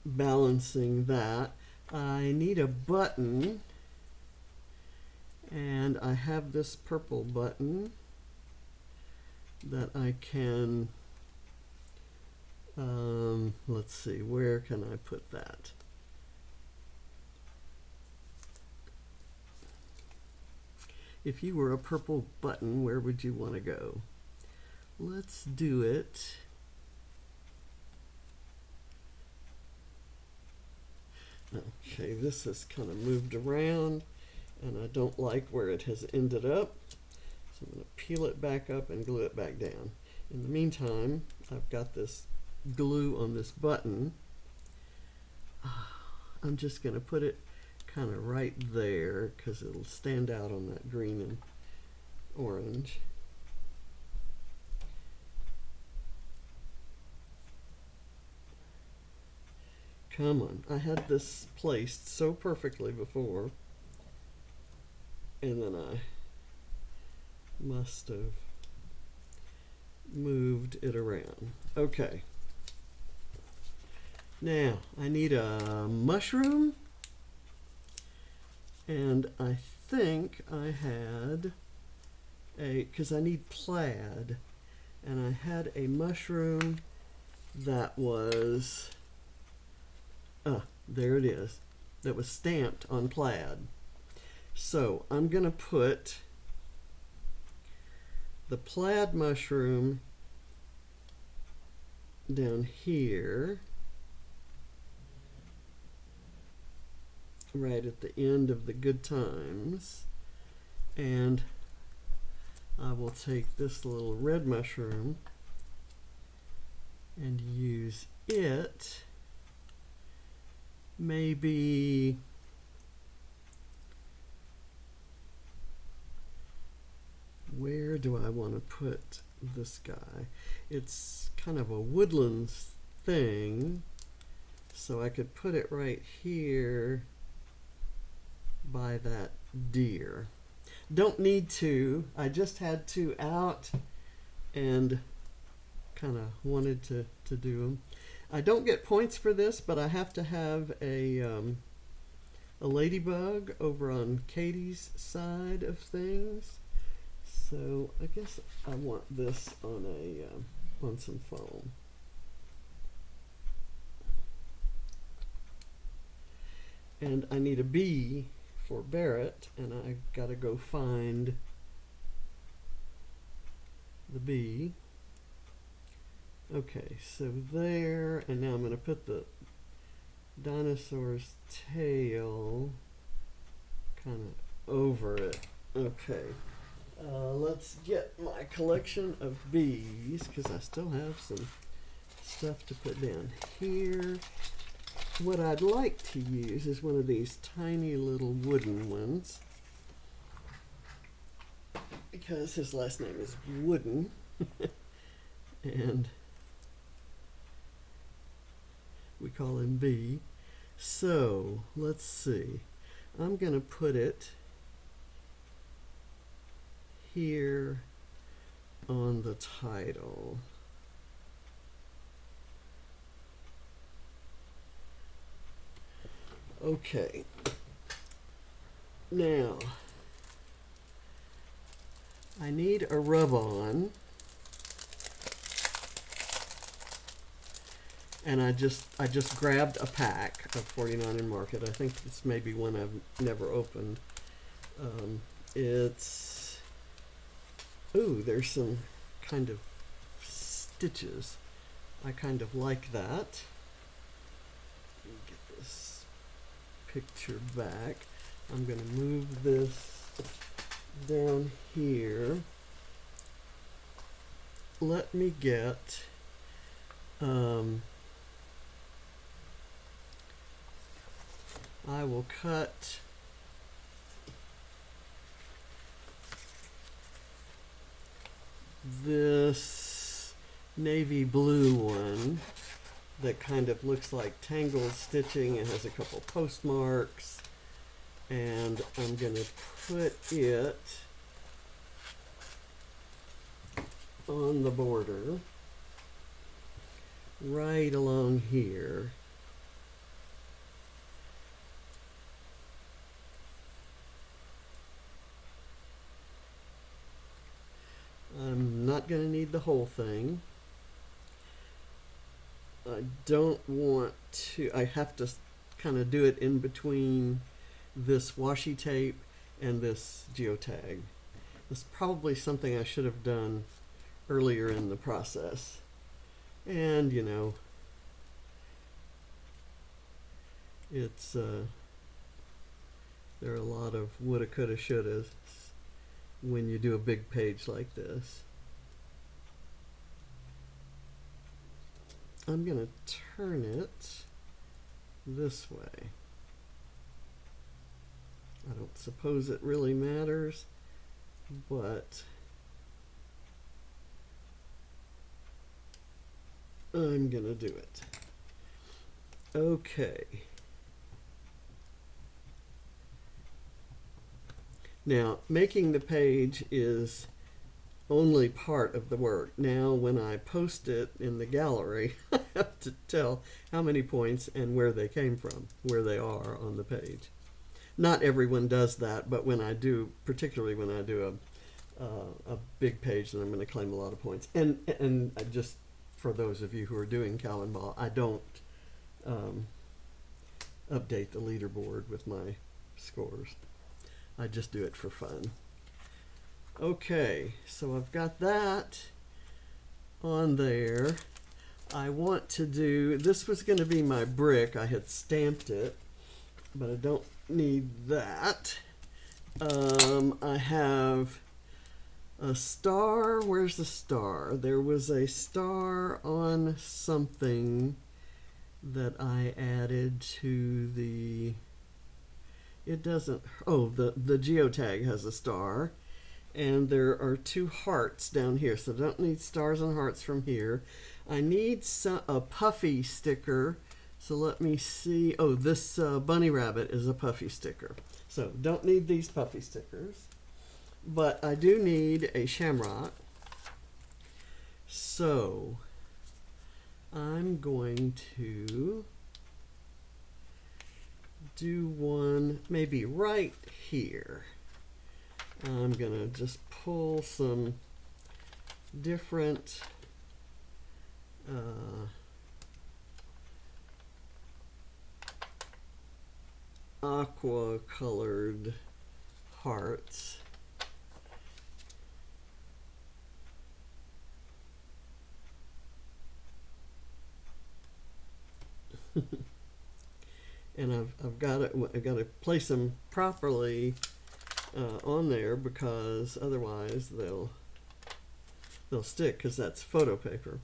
balancing that. I need a button, and I have this purple button that I can, let's see, where can I put that? If you were a purple button, where would you want to go? Let's do it. Okay, this has kind of moved around, and I don't like where it has ended up. So I'm going to peel it back up and glue it back down. In the meantime, I've got this glue on this button. I'm just going to put it kind of right there because it'll stand out on that green and orange. Come on, I had this placed so perfectly before, and then I must have moved it around. Okay. Now, I need a mushroom, and I think I had because I need plaid, and I had a mushroom that was, there it is, that was stamped on plaid. So I'm going to put the plaid mushroom down here, right at the end of the good times, and I will take this little red mushroom and use it maybe where do I want to put this guy? It's kind of a woodland thing, so I could put it right here by that deer. Don't need to, I just had two out and kind of wanted to do them. I don't get points for this, but I have to have a ladybug over on Katie's side of things. So I guess I want this on on some foam. And I need a bee for Barrett, and I gotta go find the bee. Okay, so there, and now I'm going to put the dinosaur's tail kind of over it. Okay, let's get my collection of bees, because I still have some stuff to put down here. What I'd like to use is one of these tiny little wooden ones, because his last name is Wooden. And we call him B. So let's see. I'm going to put it here on the title. Okay. Now, I need a rub-on. And I just grabbed a pack of 49 in Market. I think this may be one I've never opened. It's, ooh, there's some kind of stitches. I kind of like that. Let me get this picture back. I'm going to move this down here. Let me get I will cut this navy blue one that kind of looks like tangled stitching. It has a couple postmarks, and I'm going to put it on the border. right along here. I'm not going to need the whole thing. I don't want to, I have to kind of do it in between this washi tape and this geotag. This is probably something I should have done earlier in the process. And, you know, it's, there are a lot of woulda, coulda, shouldas when you do a big page like this. I'm going to turn it this way. I don't suppose it really matters, but I'm going to do it. Okay. Now, making the page is only part of the work. Now, when I post it in the gallery, I have to tell how many points and where they came from, where they are on the page. Not everyone does that, but when I do, particularly when I do a big page, then I'm going to claim a lot of points. And I just, for those of you who are doing Calvinball, I don't update the leaderboard with my scores. I just do it for fun. Okay, so I've got that on there. I want to do, this was going to be my brick. I had stamped it, but I don't need that. I have a star. Where's the star? There was a star on something that I added to the, it doesn't, oh, the geotag has a star. And there are two hearts down here, so I don't need stars and hearts from here. I need a puffy sticker, so let me see. Oh, this bunny rabbit is a puffy sticker. So don't need these puffy stickers, but I do need a shamrock. So I'm going to do one maybe right here. I'm going to just pull some different aqua colored hearts. And I've got to place them properly on there, because otherwise they'll stick, because that's photo paper,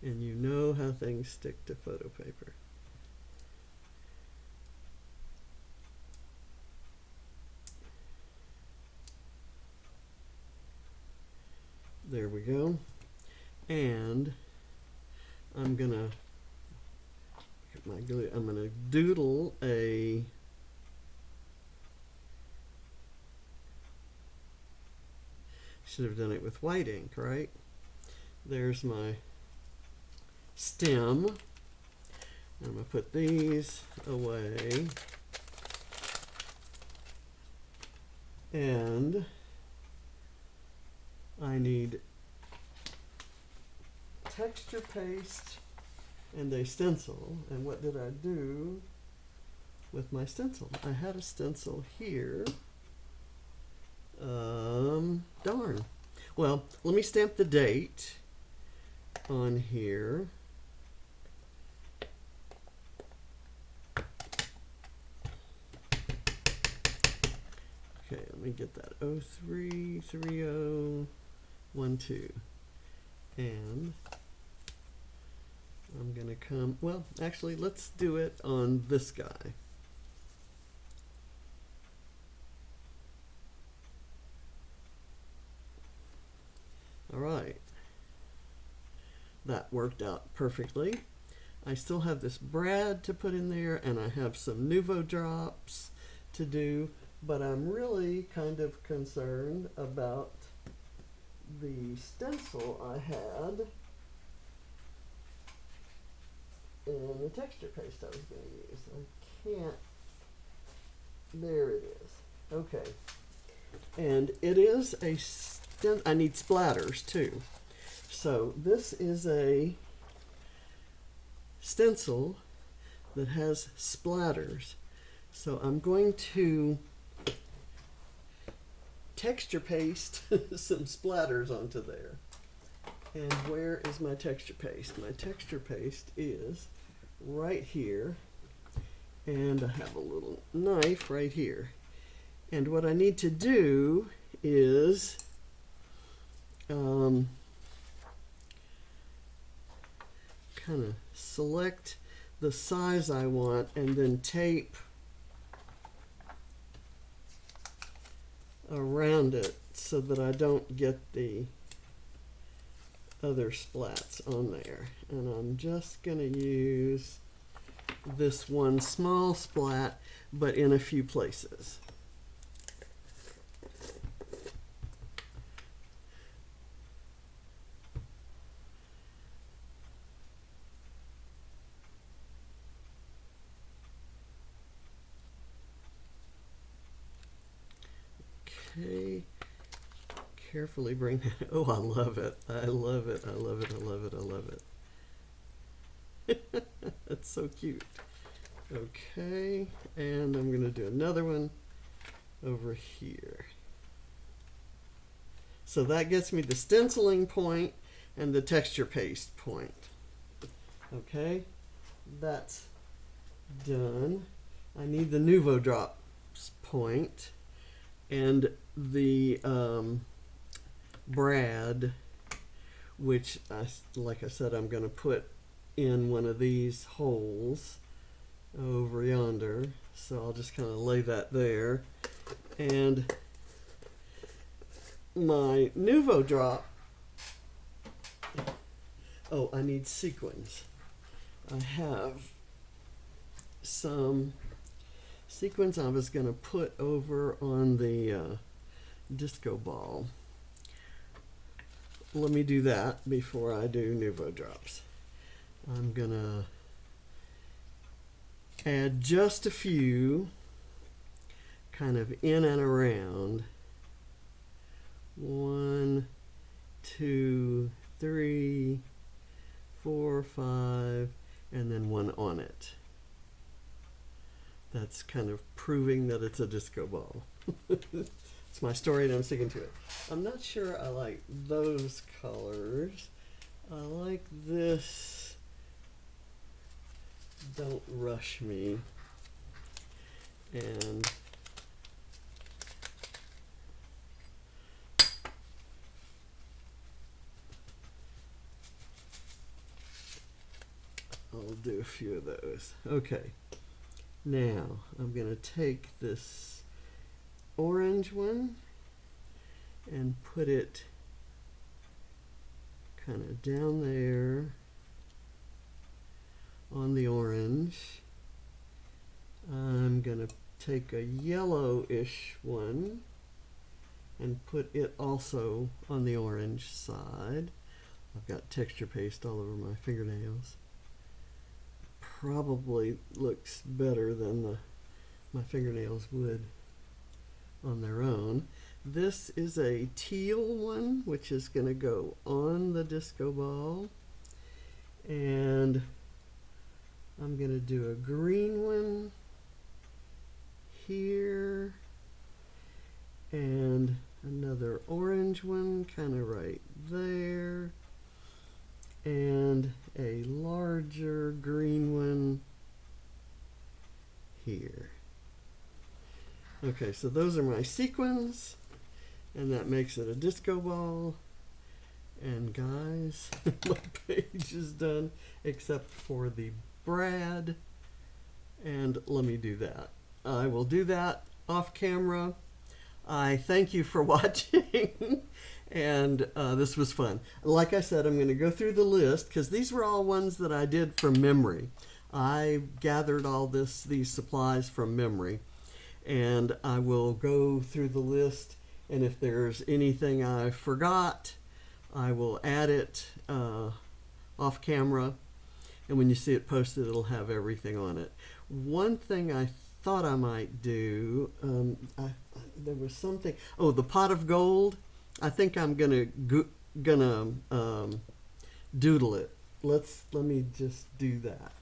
and you know how things stick to photo paper. There we go. And I'm gonna get my glue. I'm gonna doodle a should have done it with white ink, right? There's my stem. I'm going to put these away. And I need texture paste and a stencil. And what did I do with my stencil? I had a stencil here. Darn. Well, let me stamp the date on here. Okay, let me get that 033012. And I'm going to come, well, actually, let's do it on this guy. All right, that worked out perfectly. I still have this brad to put in there, and I have some Nuvo drops to do, but I'm really kind of concerned about the stencil I had and the texture paste I was going to use. I can't. There it is. Okay. And it is a I need splatters too. So this is a stencil that has splatters. So I'm going to texture paste some splatters onto there. And where is my texture paste? My texture paste is right here. And I have a little knife right here. And what I need to do is kind of select the size I want and then tape around it so that I don't get the other splats on there. And I'm just going to use this one small splat, but in a few places. Okay, carefully bring that. Oh, I love it. I love it. I love it. I love it. I love it. That's so cute. Okay, and I'm going to do another one over here. So that gets me the stenciling point and the texture paste point. Okay, that's done. I need the Nuvo Drops point and the brad, which like I said, I'm going to put in one of these holes over yonder. So I'll just kind of lay that there. And my Nuvo Drop, oh, I need sequins. I have some sequins I was going to put over on the disco ball. Let me do that before I do Nuvo Drops. I'm going to add just a few kind of in and around. 1, 2, 3, 4, 5, and then one on it. That's kind of proving that it's a disco ball. It's my story and I'm sticking to it. I'm not sure I like those colors. I like this. Don't rush me. And I'll do a few of those. Okay. Now I'm going to take this orange one and put it kind of down there on the orange. I'm going to take a yellowish one and put it also on the orange side. I've got texture paste all over my fingernails. Probably looks better than my fingernails would on their own. This is a teal one, which is going to go on the disco ball. And I'm going to do a green one here. And another orange one kind of right there. And a larger green one here. Okay, so those are my sequins, and that makes it a disco ball. And guys, my page is done except for the brad, and let me do that. I will do that off camera. I thank you for watching. And this was fun. Like I said, I'm going to go through the list because these were all ones that I did from memory. I gathered all these supplies from memory. And I will go through the list. And if there's anything I forgot, I will add it off camera. and when you see it posted, it'll have everything on it. One thing I thought I might do, there was something, the pot of gold. I think I'm gonna doodle it. Let me just do that.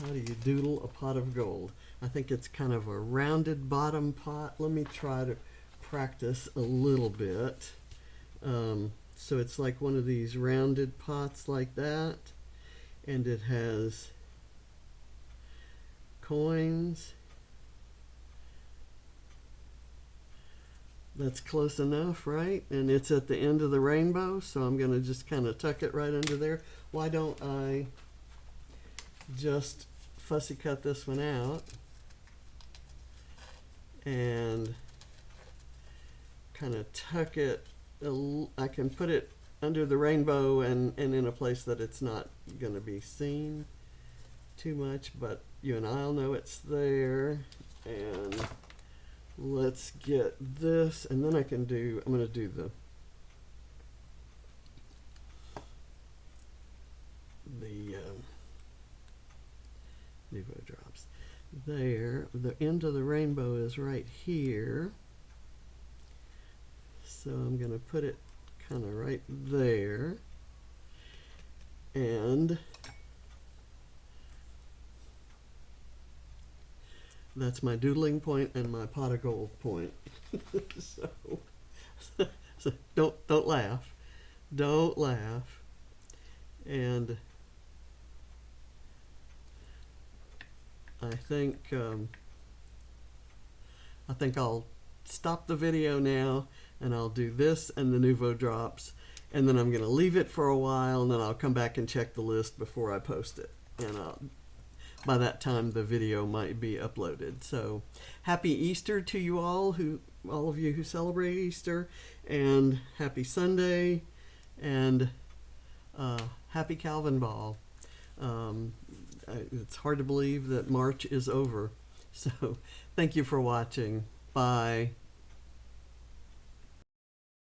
How do you doodle a pot of gold? I think it's kind of a rounded bottom pot. Let me try to practice a little bit. So it's like one of these rounded pots like that, and it has coins. That's close enough, right? And it's at the end of the rainbow, so I'm going to just kind of tuck it right under there. Why don't I just fussy cut this one out and kind of tuck it. I can put it under the rainbow and in a place that it's not going to be seen too much, but you and I'll know it's there. And let's get this, and then I'm going to do the Nouveau drops. There, the end of the rainbow is right here. So I'm going to put it kind of right there. And that's my doodling point and my pot of gold point. so don't laugh. Don't laugh. And I think I'll stop the video now, and I'll do this and the Nouveau drops, and then I'm going to leave it for a while, and then I'll come back and check the list before I post it. And by that time, the video might be uploaded. So happy Easter to you all of you who celebrate Easter, and happy Sunday, and happy Calvinball. It's hard to believe that March is over. So thank you for watching. Bye.